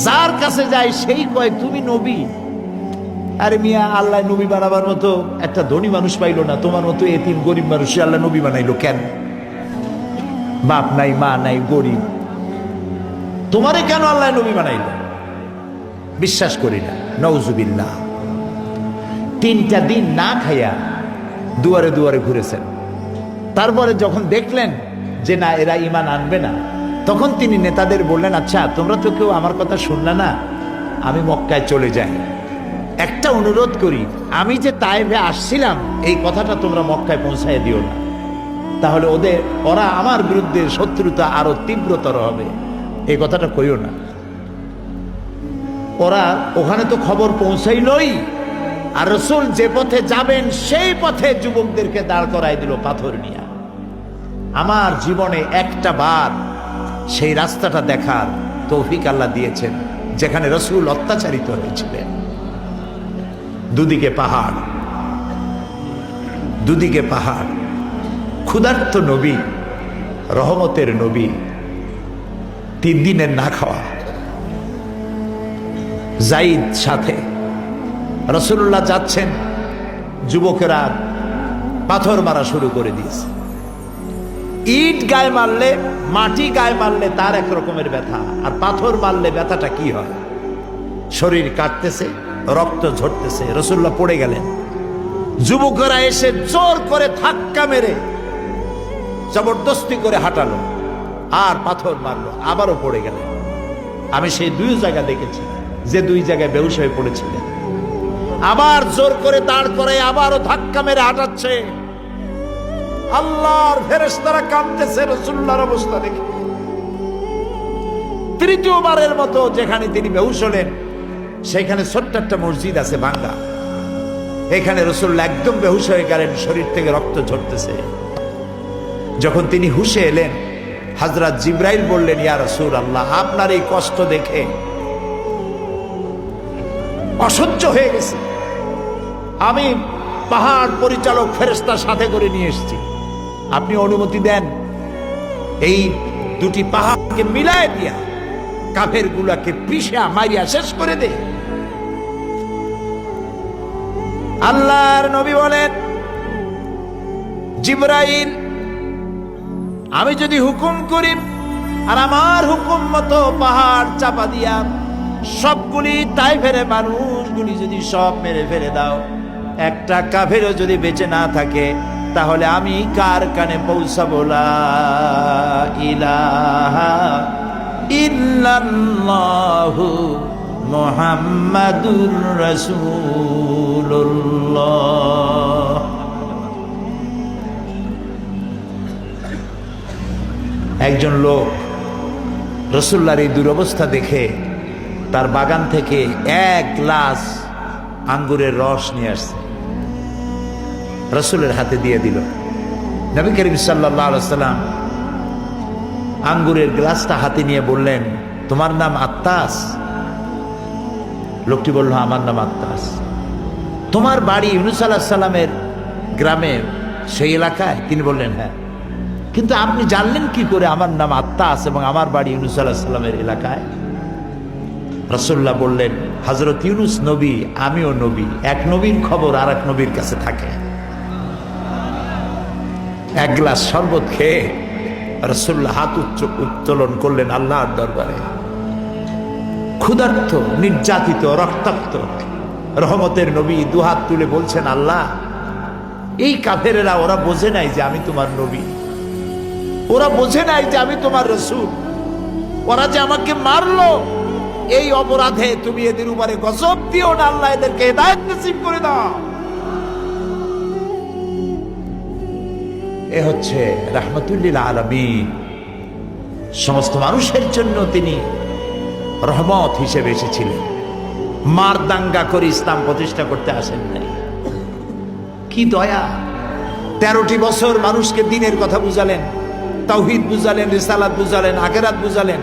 যার কাছে যায় সেই কয় তুমি নবী। আরে মিয়া, আল্লাহ নবী বানাবার মতো একটা ধনী মানুষ পাইলো না, তোমার মতো এতিম গরিব মানুষ আল্লাহ নবী বানাইলো কেন? বাপ নাই, মা নাই, গরিব, তোমারে কেন আল্লাহ নবী বানাইলো? বিশ্বাস করি না, নাউজুবিল্লাহ। 3টা দিন না খাইয়া দুয়ারে দুয়ারে ঘুরেছেন। তারপরে যখন দেখলেন যে না, এরা ঈমান আনবে না, তখন তিনি নেতাদের বললেন, আচ্ছা তোমরা তো কেউ আমার কথা শুনলে না, আমি মক্কায় চলে যাই। একটা অনুরোধ করি, আমি যে তায়েফে আসছিলাম এই কথাটা তোমরা মক্কায় পৌঁছায় দিও না, তাহলে ওরা আমার বিরুদ্ধে শত্রুতা আরো তীব্রতর হবে, এই কথাটা কইও না। ওরা ওখানে তো খবর পৌঁছাইলই, আর রাসূল যে পথে যাবেন সেই পথে যুবকদেরকে দাঁড় করাই দিল পাথর নিয়ে। আমার জীবনে একটা বার সেই রাস্তাটা দেখার তৌফিক আল্লাহ দিয়েছেন, যেখানে রাসূল অত্যাচারিত হয়েছিলেন। দুদিকে পাহাড়, দুদিকে পাহাড়, ক্ষুধার্ত নবী, রহমতের নবী, 3 দিনের না খাওয়া। যাইদ সাথে, রাসূলুল্লাহ যাচ্ছেন, যুবকেরা পাথর মারা শুরু করে দিয়েছে। ইট গায়ে মারলে, মাটি গায়ে মারলে তার এক রকমের ব্যথা, আর পাথর মারলে ব্যথাটা কি হয়? শরীর কাটতেছে, রক্ত ঝরতেছে। রাসূলুল্লাহ পড়ে গেলেন, যুবকেরা এসে জোর করে ধাক্কা মেরে জবরদস্তি করে হাঁটালো, আর পাথর মারলো, আবারও পড়ে গেলেন। আমি সেই 2 জায়গা দেখেছি, যে 2 জায়গায় বেহুশ হয়ে পড়েছিলেন। আবার জোর করে দাঁড় করে আবারও ধাক্কা মেরে হাঁটাচ্ছে। আল্লাহর ফেরেশতারা কাঁদতেছে রাসূলুল্লাহর অবস্থা দেখে। 3য়বারের মতো যেখানে তিনি বেহুশ হলেন, সেখানে ছোট্ট একটা মসজিদ আছে ভাঙ্গা, এখানে রাসূলুল্লাহ একদম বেহুশ হয়ে গেলেন, শরীর থেকে রক্ত ঝরতেছে। যখন তিনি হুশে এলেন, হযরত জিবরাইল বললেন, ইয়া রাসূলুল্লাহ, আপনার এই কষ্ট দেখে অসহ্য হয়ে গেছে, আমি পাহাড় পরিচালক ফেরেশতার সাথে করে নিয়ে এসেছি, আপনি অনুমতি দেন এই 2টি পাহাড়কে মিলায় দিয়া কাফের গুলাকে পিষা মারিয়া শেষ করে দে। আল্লাহর নবী বলেন, জিবরাইল, আমি যদি হুকুম করি আর আমার হুকুম মতো পাহাড় চাপা দিয়া সবগুলি তাইফের মানুষগুলি যদি সব মেরে ফেলে দাও, একটা কাফেরও যদি বেঁচে না থাকে, তাহলে আমি কার কানে পৌঁছাবো লা ইলাহা ইল্লাল্লাহু মুহাম্মাদুর রাসূলুল্লাহ। একজন লোক রাসূলুল্লাহর এই দুরবস্থা দেখে তার বাগান থেকে 1 গ্লাস আঙ্গুরের রস নিয়ে আসছে, রাসূলের হাতে দিয়ে দিল। নবী করিম সাল্লাল্লাহু আলাইহি ওয়াসাল্লাম আঙ্গুরের গ্লাসটা হাতে নিয়ে বললেন, তোমার নাম আত্তাস? লোকটি বলল, আমার নাম আত্তাস। তোমার বাড়ি ইউনূস আলাইহিস সালামের গ্রামে, সেই এলাকায়? তিনি বললেন, হ্যাঁ। কিন্তু আপনি জানলেন কি করে আমার নাম আত্তাস এবং আমার বাড়ি ইউনূস আলাইহিস সালামের এলাকায়? রাসূলুল্লাহ বললেন, হযরত ইউনূস নবী, আমিও নবী, এক নবীর খবর আর এক নবীর কাছে থাকে। 1 গ্লাস শরবত খেয়ে রাসূলুল্লাহ হাত উত্তোলন করলেন আল্লাহর দরবারে। ক্ষুধার্ত, নির্যাতিত, রক্তাক্ত রহমতের নবী দুহাত তুলে বলছেন, আল্লাহ, এই কাফেরেরা ওরা বোঝে নাই যে আমি তোমার নবী, ওরা বোঝে নাই যে আমি তোমার রাসূল, ওরা যে আমাকে মারলো, এই অপরাধে তুমি এদের উপরে গজব দিও না, আল্লাহ এদেরকে হেদায়েত নসিব করে দাও। এ হচ্ছে রাহমাতুল লিল আলামিন, সমস্ত মানুষের জন্য তিনি রহমত হিসেবে এসেছিলেন। মার দাঙ্গা করে ইসলাম প্রতিষ্ঠা করতে আসেন নাই। কি দয়া! 13টি বছর মানুষকে দ্বীনের কথা বুঝালেন, তাওহীদ বুঝালেন, রিসালাত বুঝালেন, আখিরাত বুঝালেন।